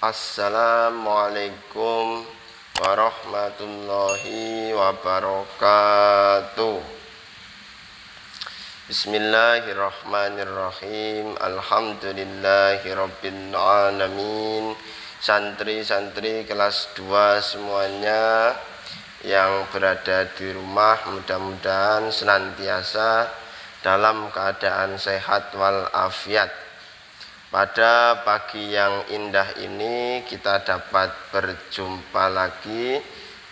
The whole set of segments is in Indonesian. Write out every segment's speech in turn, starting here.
Assalamualaikum warahmatullahi wabarakatuh. Bismillahirrahmanirrahim. Alhamdulillahirabbil alamin. Santri-santri kelas 2 semuanya yang berada di rumah, mudah-mudahan senantiasa dalam keadaan sehat walafiat. Pada pagi yang indah ini kita dapat berjumpa lagi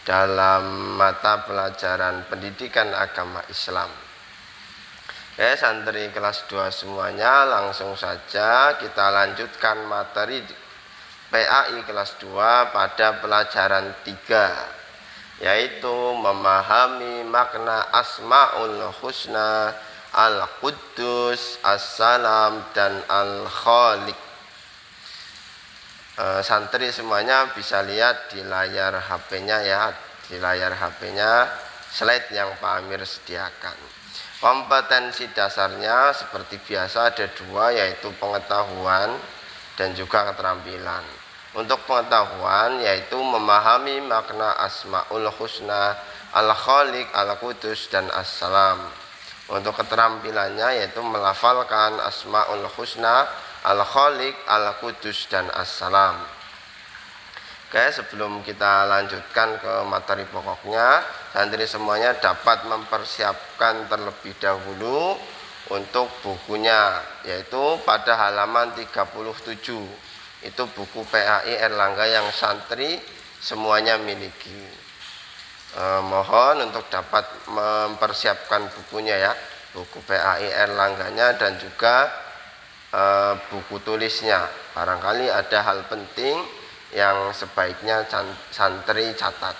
dalam mata pelajaran pendidikan agama Islam. Oke, santri kelas 2 semuanya, langsung saja kita lanjutkan materi PAI kelas 2 pada pelajaran 3, yaitu memahami makna Asmaul Husna, Al-Quddus, As-Salam, dan Al-Khaliq. Santri semuanya bisa lihat di layar HP-nya ya, di layar HP-nya slide yang Pak Amir sediakan. Kompetensi dasarnya seperti biasa ada 2, yaitu pengetahuan dan juga keterampilan. Untuk pengetahuan yaitu memahami makna Asmaul Husna, Al-Khaliq, Al-Quddus, dan As-Salam. Untuk keterampilannya yaitu melafalkan Asmaul Husna, Al-Khaliq, Al-Quddus, dan As-Salam. Oke, sebelum kita lanjutkan ke materi pokoknya, santri semuanya dapat mempersiapkan terlebih dahulu untuk bukunya, yaitu pada halaman 37. Itu buku PAI Erlangga yang santri semuanya miliki. Mohon untuk dapat mempersiapkan bukunya ya, buku PAI Erlangganya dan juga buku tulisnya. Barangkali ada hal penting yang sebaiknya santri catat.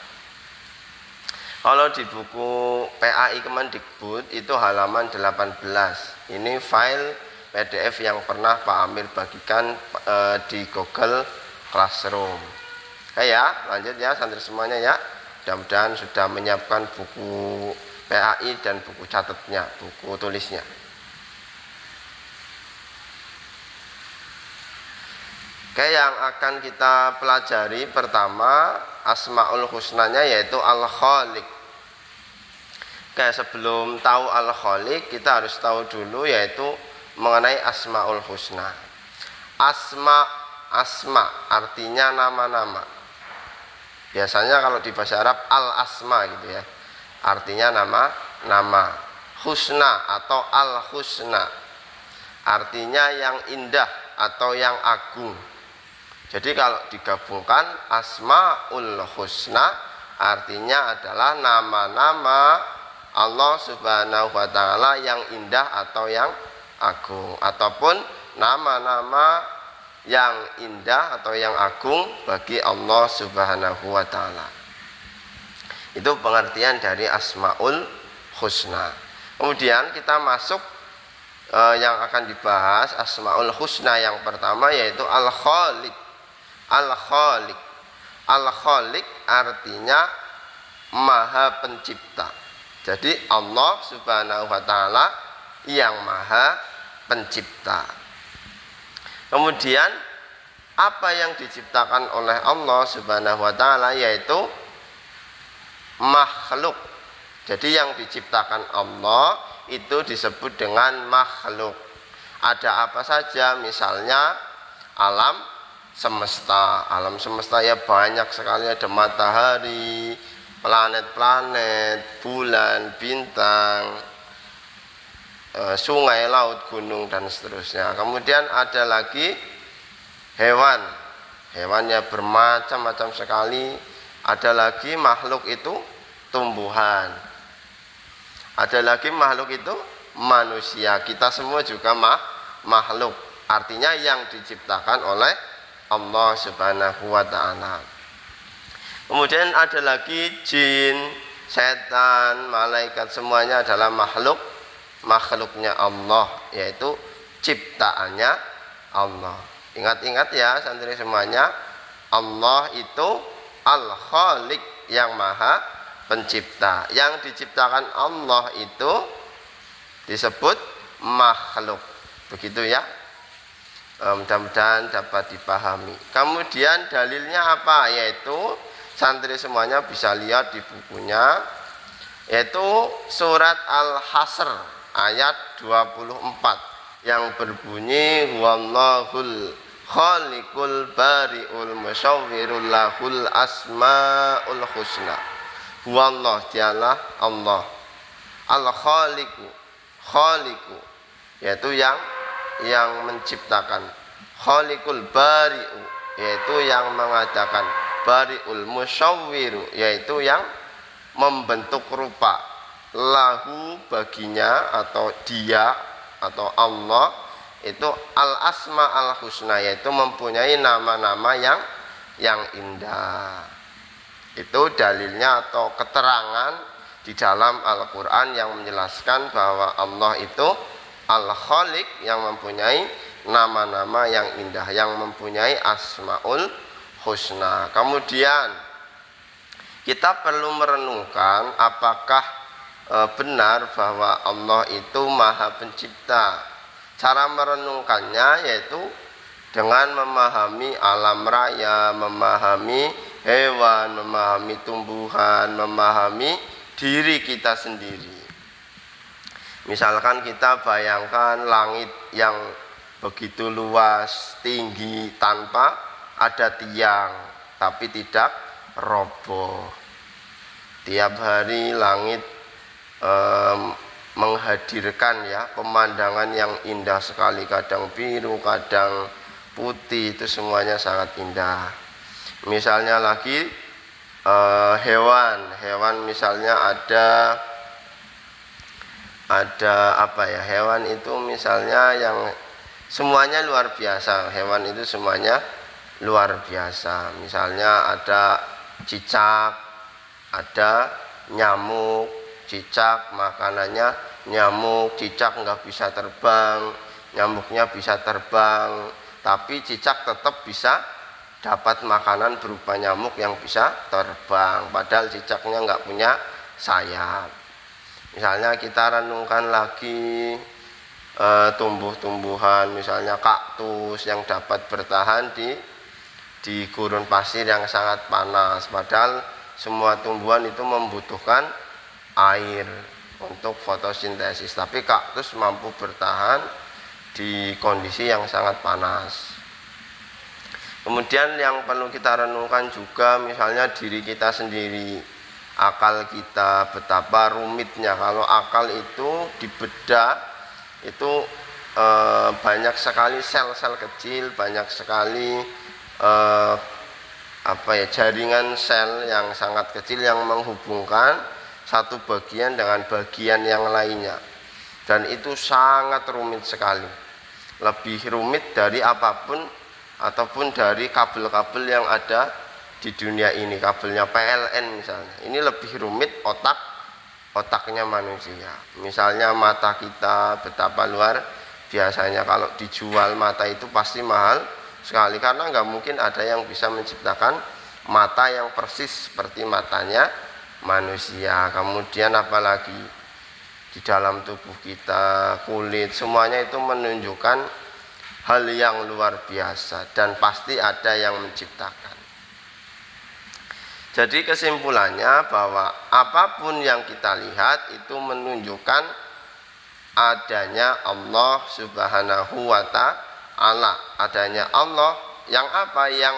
Kalau di buku PAI Kemendikbud itu halaman 18. Ini file PDF yang pernah Pak Amir bagikan di Google Classroom. Ya, lanjut ya santri semuanya ya. Mudah-mudahan sudah menyiapkan buku PAI dan buku catatnya, buku tulisnya. Oke, yang akan kita pelajari pertama Asmaul Husnanya yaitu Al-Khaliq. Oke, sebelum tahu Al-Khaliq kita harus tahu dulu yaitu mengenai Asmaul Husna. Asma artinya nama-nama. Biasanya kalau di bahasa Arab al-asma gitu ya, artinya nama. Husna atau al-husna artinya yang indah atau yang agung. Jadi kalau digabungkan Asmaul Husna artinya adalah nama-nama Allah Subhanahu wa Ta'ala yang indah atau yang agung, ataupun nama-nama yang indah atau yang agung bagi Allah Subhanahu wa Ta'ala. Itu pengertian dari Asmaul Husna. Kemudian kita masuk yang akan dibahas Asmaul Husna yang pertama yaitu Al-Khaliq. Al-Khaliq. Al-Khaliq artinya Maha Pencipta. Jadi Allah Subhanahu wa Ta'ala yang Maha Pencipta. Kemudian apa yang diciptakan oleh Allah Subhanahu wa Ta'ala yaitu makhluk. Jadi yang diciptakan Allah itu disebut dengan makhluk. Ada apa saja, misalnya alam semesta. Alam semesta ya banyak sekali, ada matahari, planet-planet, bulan, bintang, sungai, laut, gunung, dan seterusnya. Kemudian ada lagi hewan. Hewannya bermacam-macam sekali. Ada lagi makhluk itu tumbuhan. Ada lagi makhluk itu manusia. Kita semua juga makhluk. Artinya yang diciptakan oleh Allah Subhanahu wa Ta'ala. Kemudian ada lagi jin, setan, malaikat, semuanya adalah makhluknya Allah, yaitu ciptaannya Allah. Ingat-ingat ya santri semuanya, Allah itu Al-Khaliq yang Maha Pencipta. Yang diciptakan Allah itu disebut makhluk. Begitu ya. mudah-mudahan dapat dipahami. Kemudian dalilnya apa? Yaitu santri semuanya bisa lihat di bukunya, yaitu surat Al-Hasr ayat 24 yang berbunyi wallahul khaliqul bari'ul musawwirul lahul asmaul husna. Wallah, dialah Allah, al-khaliqu, khaliqu yaitu yang menciptakan, khaliqul bari'u yaitu yang mengadakan, bari'ul musawwiru yaitu yang membentuk rupa, lahu baginya atau dia atau Allah itu al-asma al-husna yaitu mempunyai nama-nama yang indah. Itu dalilnya atau keterangan di dalam Al-Quran yang menjelaskan bahwa Allah itu Al-Khaliq yang mempunyai nama-nama yang indah, yang mempunyai asmaul husna. Kemudian kita perlu merenungkan apakah benar bahwa Allah itu Maha Pencipta. Cara merenungkannya yaitu dengan memahami alam raya, memahami hewan, memahami tumbuhan, memahami diri kita sendiri. Misalkan kita bayangkan langit yang begitu luas, tinggi, tanpa ada tiang, tapi tidak roboh. Tiap hari langit menghadirkan ya pemandangan yang indah sekali, kadang biru, kadang putih, itu semuanya sangat indah. Misalnya lagi hewan misalnya ada apa ya, hewan itu misalnya yang semuanya luar biasa, hewan itu semuanya luar biasa. Misalnya ada cicak, ada nyamuk. Cicak makanannya nyamuk, cicak nggak bisa terbang, nyamuknya bisa terbang, tapi cicak tetap bisa dapat makanan berupa nyamuk yang bisa terbang, padahal cicaknya nggak punya sayap. Misalnya kita renungkan lagi tumbuh-tumbuhan, misalnya kaktus yang dapat bertahan di gurun pasir yang sangat panas, padahal semua tumbuhan itu membutuhkan air untuk fotosintesis, tapi kaktus mampu bertahan di kondisi yang sangat panas. Kemudian yang perlu kita renungkan juga misalnya diri kita sendiri, akal kita, betapa rumitnya kalau akal itu dibedah itu banyak sekali sel-sel kecil, banyak sekali jaringan sel yang sangat kecil yang menghubungkan satu bagian dengan bagian yang lainnya, dan itu sangat rumit sekali, lebih rumit dari apapun ataupun dari kabel-kabel yang ada di dunia ini, kabelnya PLN misalnya. Ini lebih rumit otaknya manusia. Misalnya mata kita, betapa luar biasanya, kalau dijual mata itu pasti mahal sekali, karena nggak mungkin ada yang bisa menciptakan mata yang persis seperti matanya manusia. Kemudian apalagi di dalam tubuh kita, kulit, semuanya itu menunjukkan hal yang luar biasa dan pasti ada yang menciptakan. Jadi kesimpulannya bahwa apapun yang kita lihat itu menunjukkan adanya Allah Subhanahu wa Ta'ala, adanya Allah yang apa? Yang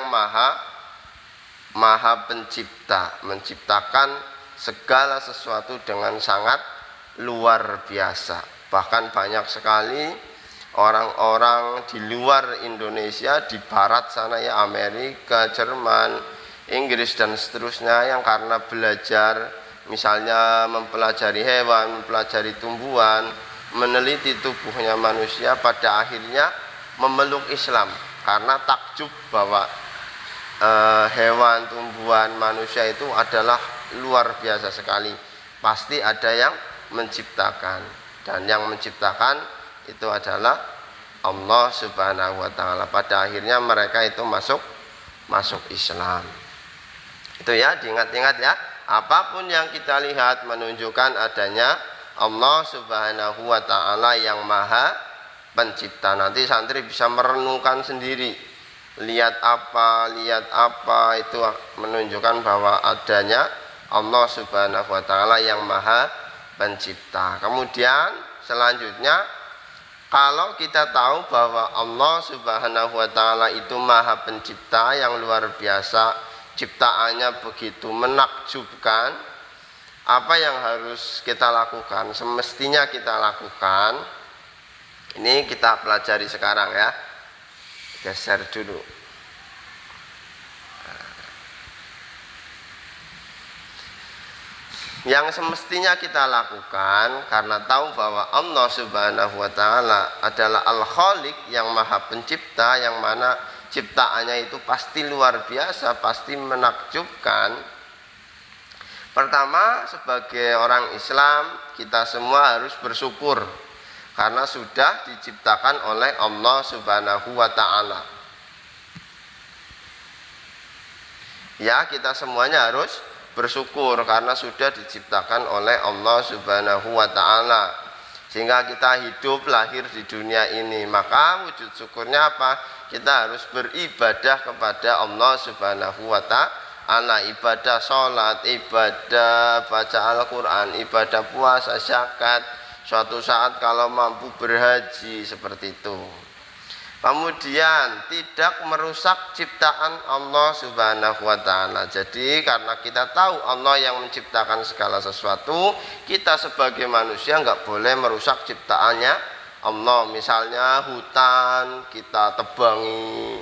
maha pencipta, menciptakan segala sesuatu dengan sangat luar biasa. Bahkan banyak sekali orang-orang di luar Indonesia, di barat sana ya, Amerika, Jerman, Inggris dan seterusnya, yang karena belajar misalnya mempelajari hewan, mempelajari tumbuhan, meneliti tubuhnya manusia, pada akhirnya memeluk Islam karena takjub bahwa hewan, tumbuhan, manusia itu adalah luar biasa sekali. Pasti ada yang menciptakan, dan yang menciptakan itu adalah Allah Subhanahu wa Ta'ala. Pada akhirnya mereka itu masuk Islam. Itu ya, diingat-ingat ya. Apapun yang kita lihat menunjukkan adanya Allah Subhanahu wa Ta'ala yang maha pencipta. Nanti santri bisa merenungkan sendiri, lihat apa itu menunjukkan bahwa adanya Allah Subhanahu wa taala yang maha pencipta. Kemudian selanjutnya, kalau kita tahu bahwa Allah Subhanahu wa taala itu maha pencipta yang luar biasa, ciptaannya begitu menakjubkan, apa yang harus kita lakukan? Semestinya kita lakukan. Ini kita pelajari sekarang ya. Geser dulu. Yang semestinya kita lakukan karena tahu bahwa Allah Subhanahu wa taala adalah Al-Khaliq yang maha pencipta, yang mana ciptaannya itu pasti luar biasa, pasti menakjubkan. Pertama, sebagai orang Islam, kita semua harus bersyukur karena sudah diciptakan oleh Allah Subhanahu wa taala. Ya, kita semuanya harus bersyukur karena sudah diciptakan oleh Allah Subhanahu wa taala. Sehingga kita hidup lahir di dunia ini. Maka wujud syukurnya apa? Kita harus beribadah kepada Allah Subhanahu wa taala, ibadah sholat, ibadah baca Al-Quran, ibadah puasa, zakat, suatu saat kalau mampu berhaji, seperti itu. Kemudian tidak merusak ciptaan Allah Subhanahu wa taala. Jadi karena kita tahu Allah yang menciptakan segala sesuatu, kita sebagai manusia nggak boleh merusak ciptaannya Allah. Misalnya hutan kita tebangi,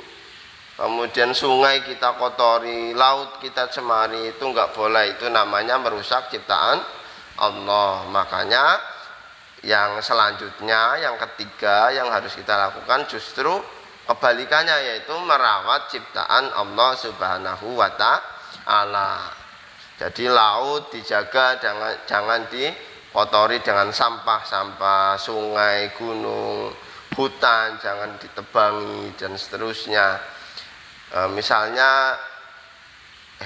kemudian sungai kita kotori, laut kita cemari, itu nggak boleh. Itu namanya merusak ciptaan Allah. Makanya yang selanjutnya, yang ketiga yang harus kita lakukan justru kebalikannya, yaitu merawat ciptaan Allah Subhanahu wa taala. Jadi laut dijaga, jangan dikotori dengan sampah-sampah, sungai, gunung, hutan jangan ditebangi dan seterusnya. Misalnya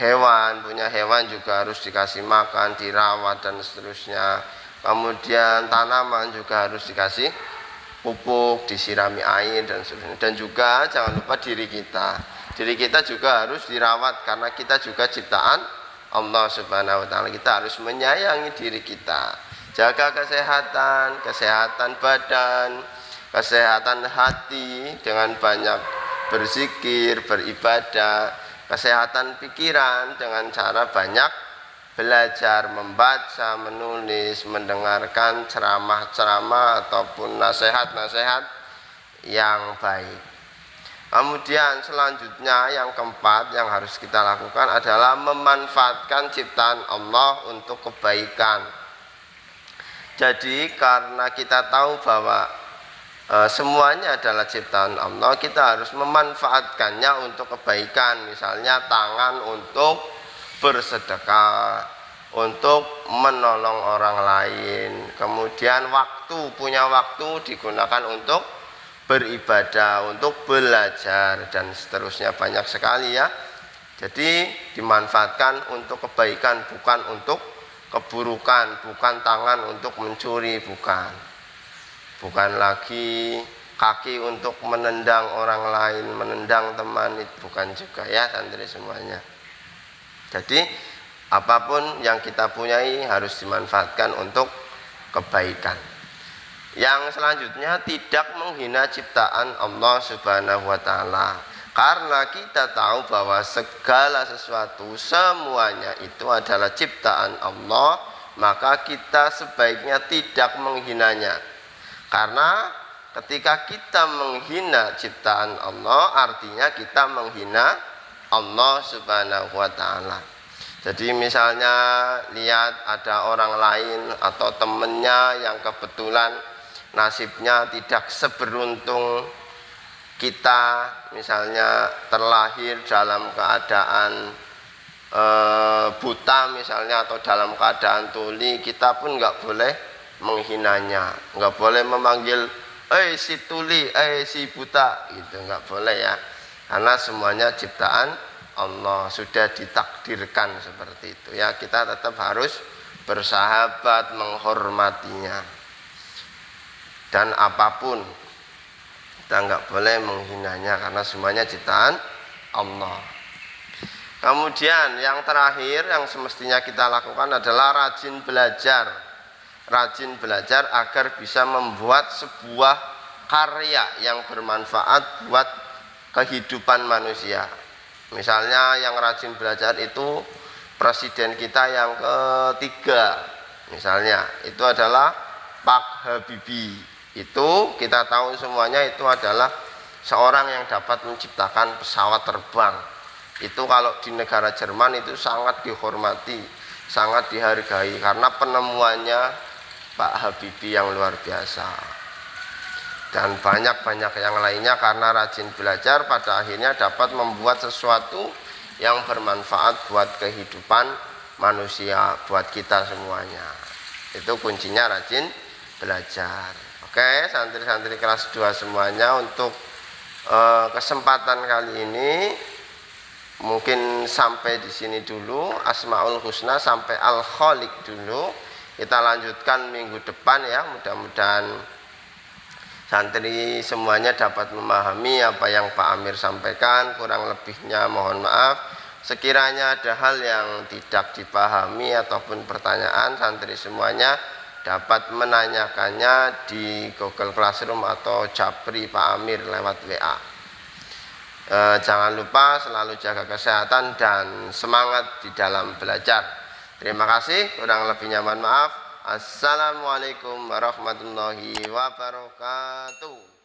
hewan, punya hewan juga harus dikasih makan, dirawat dan seterusnya. Kemudian tanaman juga harus dikasih pupuk, disirami air dan seterusnya. Dan juga jangan lupa diri kita. Diri kita juga harus dirawat karena kita juga ciptaan Allah Subhanahu wa taala. Kita harus menyayangi diri kita. Jaga kesehatan badan, kesehatan hati dengan banyak berzikir, beribadah, kesehatan pikiran dengan cara banyak belajar, membaca, menulis, mendengarkan ceramah-ceramah ataupun nasihat-nasihat yang baik. Kemudian selanjutnya yang keempat yang harus kita lakukan adalah memanfaatkan ciptaan Allah untuk kebaikan. Jadi karena kita tahu bahwa semuanya adalah ciptaan Allah, kita harus memanfaatkannya untuk kebaikan. Misalnya tangan untuk bersedekah, untuk menolong orang lain. Kemudian punya waktu digunakan untuk beribadah, untuk belajar dan seterusnya, banyak sekali ya. Jadi dimanfaatkan untuk kebaikan, bukan untuk keburukan, bukan tangan untuk mencuri, bukan lagi kaki untuk menendang orang lain, menendang teman, itu bukan juga ya santri semuanya. Jadi apapun yang kita punyai harus dimanfaatkan untuk kebaikan. Yang selanjutnya, tidak menghina ciptaan Allah Subhanahu wa taala. Karena kita tahu bahwa segala sesuatu semuanya itu adalah ciptaan Allah, maka kita sebaiknya tidak menghinanya. Karena ketika kita menghina ciptaan Allah, artinya kita menghina Allah Subhanahu wa taala. Jadi misalnya lihat ada orang lain atau temennya yang kebetulan nasibnya tidak seberuntung kita, misalnya terlahir dalam keadaan buta misalnya, atau dalam keadaan tuli, kita pun nggak boleh menghinanya, nggak boleh memanggil si tuli, si buta, gitu nggak boleh ya. Karena semuanya ciptaan Allah, sudah ditakdirkan seperti itu ya. Kita tetap harus bersahabat, menghormatinya. Dan apapun Kita nggak boleh menghinanya karena semuanya ciptaan Allah. Kemudian yang terakhir yang semestinya kita lakukan adalah rajin belajar. Rajin belajar agar bisa membuat sebuah karya yang bermanfaat buat kehidupan manusia. Misalnya yang rajin belajar itu presiden kita yang ketiga. Misalnya itu adalah Pak Habibie. Itu kita tahu semuanya itu adalah seorang yang dapat menciptakan pesawat terbang. Itu kalau di negara Jerman itu sangat dihormati, sangat dihargai karena penemuannya Pak Habibie yang luar biasa. Dan banyak-banyak yang lainnya karena rajin belajar pada akhirnya dapat membuat sesuatu yang bermanfaat buat kehidupan manusia, buat kita semuanya. Itu kuncinya rajin belajar. Oke, santri-santri kelas 2 semuanya, untuk kesempatan kali ini mungkin sampai di sini dulu. Asmaul Husna sampai Al-Khaliq dulu. Kita lanjutkan minggu depan ya. Mudah-mudahan santri semuanya dapat memahami apa yang Pak Amir sampaikan. Kurang lebihnya mohon maaf. Sekiranya ada hal yang tidak dipahami ataupun pertanyaan, santri semuanya dapat menanyakannya di Google Classroom atau Japri Pak Amir lewat WA. Jangan lupa selalu jaga kesehatan dan semangat di dalam belajar. Terima kasih, kurang lebihnya mohon maaf. Assalamualaikum warahmatullahi wabarakatuh.